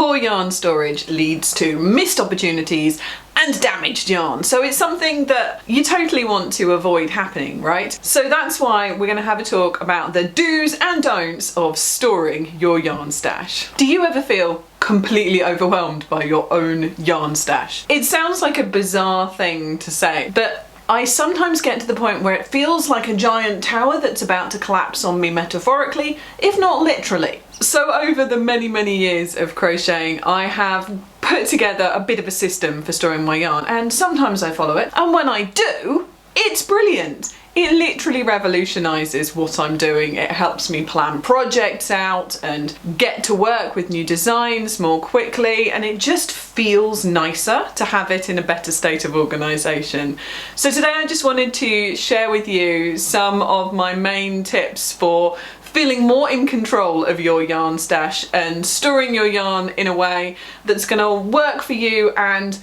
Poor yarn storage leads to missed opportunities and damaged yarn. So it's something that you totally want to avoid happening, right? So that's why we're going to have a talk about the do's and don'ts of storing your yarn stash. Do you ever feel completely overwhelmed by your own yarn stash? It sounds like a bizarre thing to say, but I sometimes get to the point where it feels like a giant tower that's about to collapse on me metaphorically, if not literally. So over the many years of crocheting, I have put together a bit of a system for storing my yarn, and sometimes I follow it, and when I do, it's brilliant. It literally revolutionises what I'm doing. It helps me plan projects out and get to work with new designs more quickly, and it just feels nicer to have it in a better state of organisation. So today I just wanted to share with you some of my main tips for feeling more in control of your yarn stash and storing your yarn in a way that's going to work for you and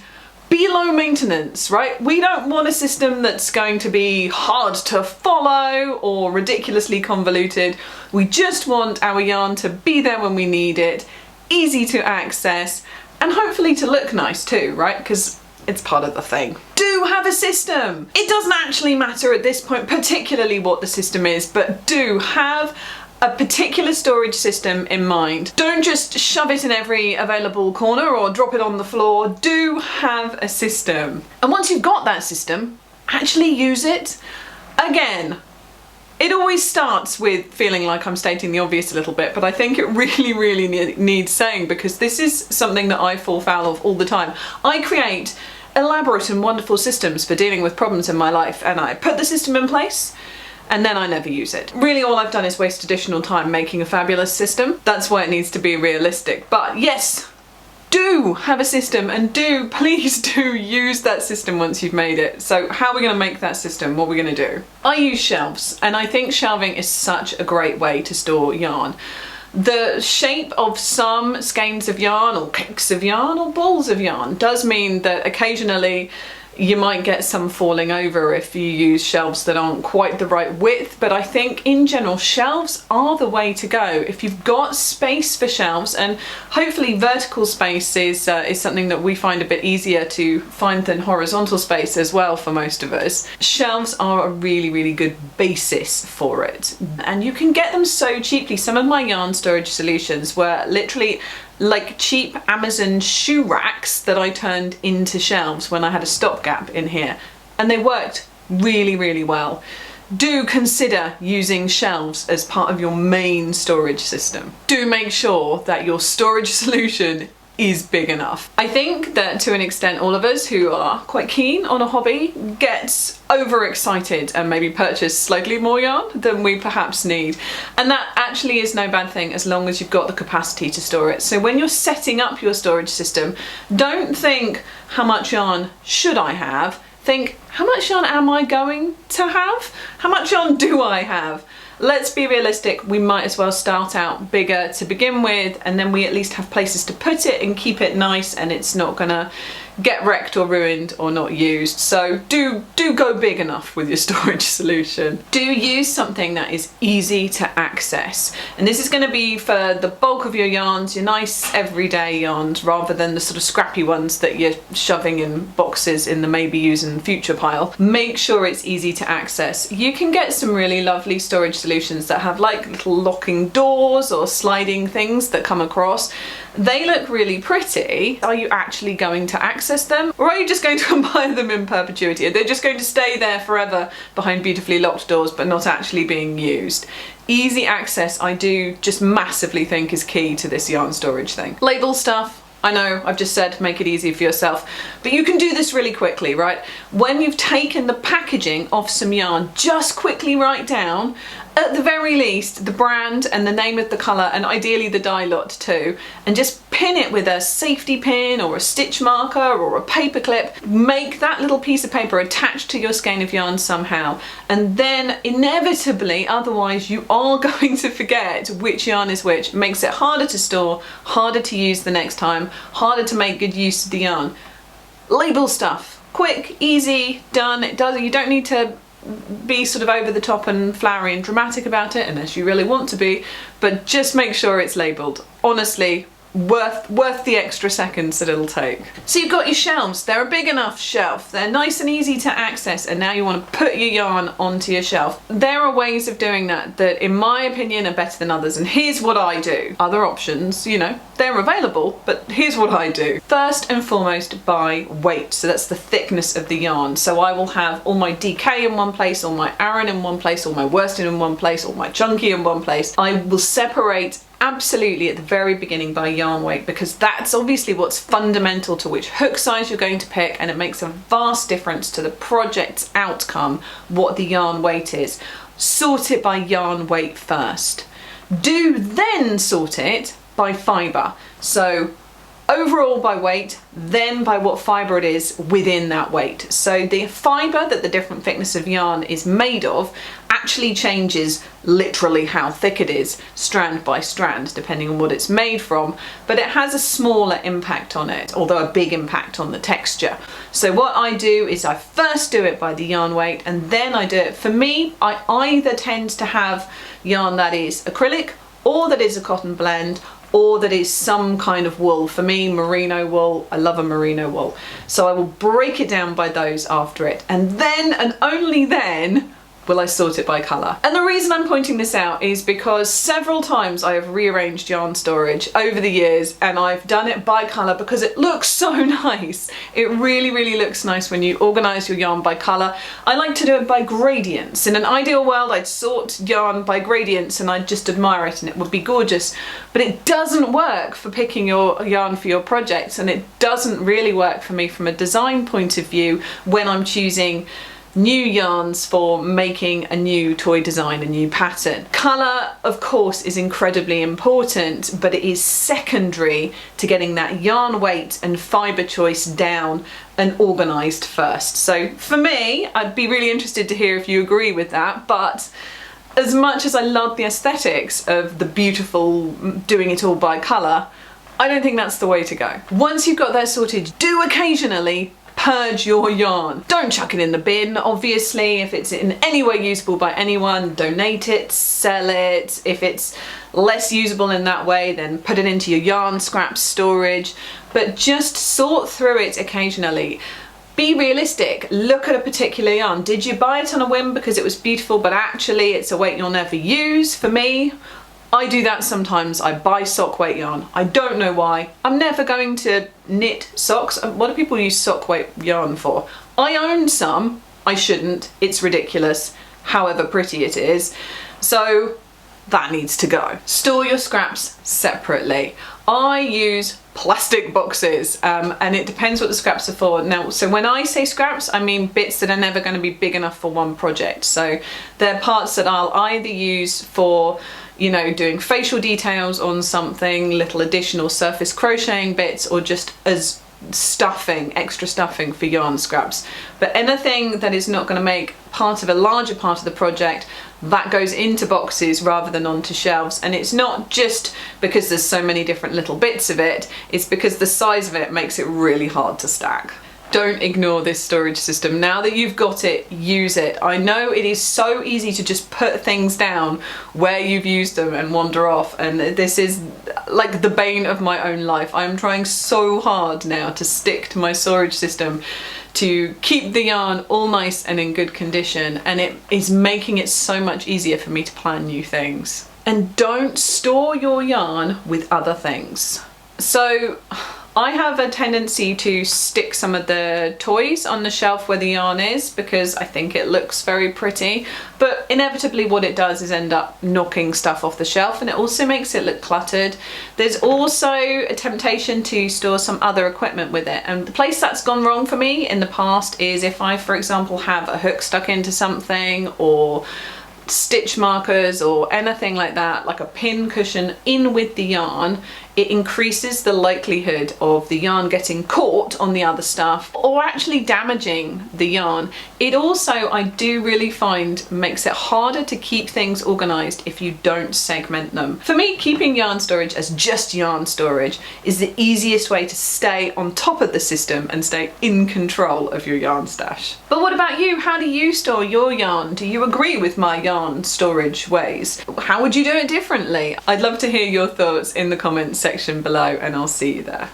be low maintenance, right? We don't want a system that's going to be hard to follow or ridiculously convoluted. We just want our yarn to be there when we need it, easy to access, and hopefully to look nice too, right? Because it's part of the thing. Do have a system. It doesn't actually matter at this point particularly what the system is, but do have a particular storage system in mind. Don't just shove it in every available corner or drop it on the floor. Do have a system. And once you've got that system, actually use it. Again, it always starts with feeling like I'm stating the obvious a little bit, but I think it really needs saying, because this is something that I fall foul of all the time. I create elaborate and wonderful systems for dealing with problems in my life, and I put the system in place, and then I never use it. Really all I've done is waste additional time making a fabulous system. That's why it needs to be realistic. But yes, do have a system, and please do use that system once you've made it. So how are we going to make that system? What are we going to do? I use shelves, and I think shelving is such a great way to store yarn. The shape of some skeins of yarn or cakes of yarn or balls of yarn does mean that occasionally you might get some falling over if you use shelves that aren't quite the right width, but I think in general shelves are the way to go. If you've got space for shelves, and hopefully vertical space is something that we find a bit easier to find than horizontal space as well for most of us, shelves are a really good basis for it. And you can get them so cheaply. Some of my yarn storage solutions were literally like cheap Amazon shoe racks that I turned into shelves when I had a stopgap in here, and they worked really well. Do consider using shelves as part of your main storage system. Do make sure that your storage solution is big enough. I think that to an extent all of us who are quite keen on a hobby get overexcited and maybe purchase slightly more yarn than we perhaps need, and that actually is no bad thing as long as you've got the capacity to store it. So when you're setting up your storage system, don't think how much yarn should I have, think how much yarn am I going to have? How much yarn do I have? Let's be realistic, we might as well start out bigger to begin with, and then we at least have places to put it and keep it nice, and it's not gonna get wrecked or ruined or not used. So do go big enough with your storage solution. Do use something that is easy to access, and this is going to be for the bulk of your yarns, your nice everyday yarns, rather than the sort of scrappy ones that you're shoving in boxes in the maybe use in the future pile. Make sure it's easy to access. You can get some really lovely storage solutions that have like little locking doors or sliding things that come across. They look really pretty. Are you actually going to access them, or are you just going to admire them in perpetuity? They're just going to stay there forever behind beautifully locked doors but not actually being used. Easy access, I do just massively think, is key to this yarn storage thing. Label stuff. I know I've just said make it easy for yourself, but you can do this really quickly, right? When you've taken the packaging off some yarn, just quickly write down, at the very least, the brand and the name of the colour, and ideally the dye lot too, and just pin it with a safety pin or a stitch marker or a paper clip. Make that little piece of paper attached to your skein of yarn somehow, and then inevitably, otherwise you are going to forget which yarn is which. It makes it harder to store, harder to use the next time, harder to make good use of the yarn. Label stuff. Quick, easy, done. You don't need to be sort of over the top and flowery and dramatic about it unless you really want to be, but just make sure it's labelled. Honestly, worth the extra seconds that it'll take. So you've got your shelves. They're a big enough shelf. They're nice and easy to access, and now you want to put your yarn onto your shelf. There are ways of doing that in my opinion are better than others, and here's what I do. Other options, you know, they're available, but here's what I do. First and foremost, by weight. So that's the thickness of the yarn. So I will have all my DK in one place, all my Aran in one place, all my worsted in one place, all my chunky in one place. I will separate absolutely at the very beginning by yarn weight, because that's obviously what's fundamental to which hook size you're going to pick, and it makes a vast difference to the project's outcome what the yarn weight is. Sort it by yarn weight first. Do then sort it by fibre. So overall by weight, then by what fibre it is within that weight. So the fibre that the different thickness of yarn is made of actually changes literally how thick it is, strand by strand, depending on what it's made from, but it has a smaller impact on it, although a big impact on the texture. So what I do is I first do it by the yarn weight, and then I do it. For me, I either tend to have yarn that is acrylic, or that is a cotton blend, or that is some kind of wool. For me, merino wool. I love a merino wool. So I will break it down by those after it. And then, and only then, will I sort it by colour. And the reason I'm pointing this out is because several times I have rearranged yarn storage over the years, and I've done it by colour because it looks so nice. It really, really looks nice when you organise your yarn by colour. I like to do it by gradients. In an ideal world, I'd sort yarn by gradients and I'd just admire it and it would be gorgeous. But it doesn't work for picking your yarn for your projects, and it doesn't really work for me from a design point of view when I'm choosing new yarns for making a new toy design, a new pattern. Colour, of course, is incredibly important, but it is secondary to getting that yarn weight and fibre choice down and organised first. So for me, I'd be really interested to hear if you agree with that, but as much as I love the aesthetics of the beautiful doing it all by colour, I don't think that's the way to go. Once you've got that sorted, do occasionally purge your yarn. Don't chuck it in the bin, obviously. If it's in any way usable by anyone, donate it, sell it. If it's less usable in that way, then put it into your yarn scrap storage. But just sort through it occasionally. Be realistic. Look at a particular yarn. Did you buy it on a whim because it was beautiful, but actually it's a weight you'll never use? For me, I do that sometimes. I buy sock weight yarn. I don't know why. I'm never going to knit socks. What do people use sock weight yarn for? I own some. I shouldn't. It's ridiculous, however pretty it is. So that needs to go. Store your scraps separately. I use plastic boxes, and it depends what the scraps are for. Now, so when I say scraps, I mean bits that are never going to be big enough for one project. So they're parts that I'll either use for, you know, doing facial details on something, little additional surface crocheting bits, or just as stuffing, extra stuffing for yarn scraps. But anything that is not going to make part of a larger part of the project, that goes into boxes rather than onto shelves. And it's not just because there's so many different little bits of it, it's because the size of it makes it really hard to stack. Don't ignore this storage system. Now that you've got it, use it. I know it is so easy to just put things down where you've used them and wander off, and this is like the bane of my own life. I'm trying so hard now to stick to my storage system to keep the yarn all nice and in good condition, and it is making it so much easier for me to plan new things. And don't store your yarn with other things. So I have a tendency to stick some of the toys on the shelf where the yarn is because I think it looks very pretty, but inevitably what it does is end up knocking stuff off the shelf, and it also makes it look cluttered. There's also a temptation to store some other equipment with it, and the place that's gone wrong for me in the past is if I, for example, have a hook stuck into something, or stitch markers or anything like that, like a pin cushion in with the yarn, it increases the likelihood of the yarn getting caught on the other stuff or actually damaging the yarn. It also, I do really find, makes it harder to keep things organized if you don't segment them. For me, keeping yarn storage as just yarn storage is the easiest way to stay on top of the system and stay in control of your yarn stash. But what about you? How do you store your yarn? Do you agree with my yarn storage ways? How would you do it differently? I'd love to hear your thoughts in the comments section below and I'll see you there.